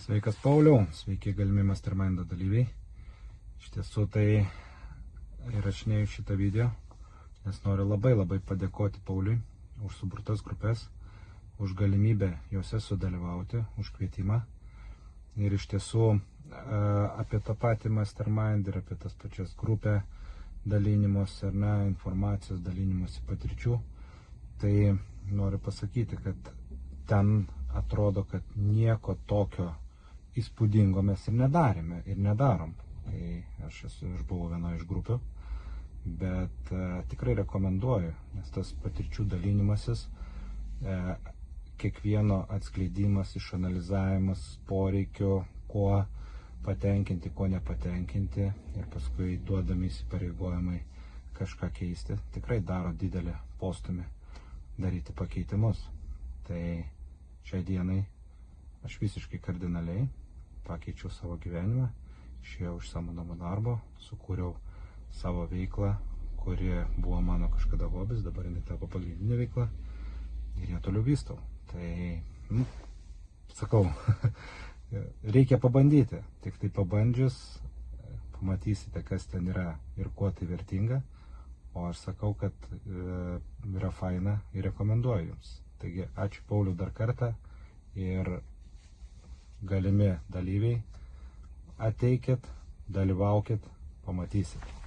Sveikas Pauliau, sveiki galimi Mastermind dalyviai. Iš tiesų tai įrašinėju šitą video, nes noriu labai padėkoti Pauliui už suburtas grupės, už galimybę juose sudalyvauti, už kvietimą. Ir iš tiesų apie tą patį Mastermind ir apie tas pačias grupę dalinimus, ar ne, informacijos dalinimus patirčių, tai noriu pasakyti, kad ten atrodo, kad nieko tokio įspūdingo mes ir nedarėme ir nedarom. Tai aš buvau viena iš grupių, bet tikrai rekomenduoju, nes tas patirčių dalinimasis, kiekvieno atskleidimas, išanalizavimas poreikio, kuo patenkinti, kuo nepatenkinti ir paskui duodami įsipareigojimai kažką keisti, tikrai daro didelį postūmį daryti pakeitimus. Tai šiai dienai aš visiškai kardinaliai pakeičiau savo gyvenimą, išėjau iš savo namų darbo, sukūriau savo veiklą, kuri buvo mano kažkada hobis, dabar jinai tapo pagrindinė veikla ir ją toliau vystau. Tai, sakau, reikia pabandyti, tik tai pabandžius pamatysite, kas ten yra ir kuo tai vertinga, o aš sakau, kad yra faina ir rekomenduoju jums. Taigi, ačiū Pauliu dar kartą ir galimi dalyviai, ateikit, dalyvaukit, pamatysit.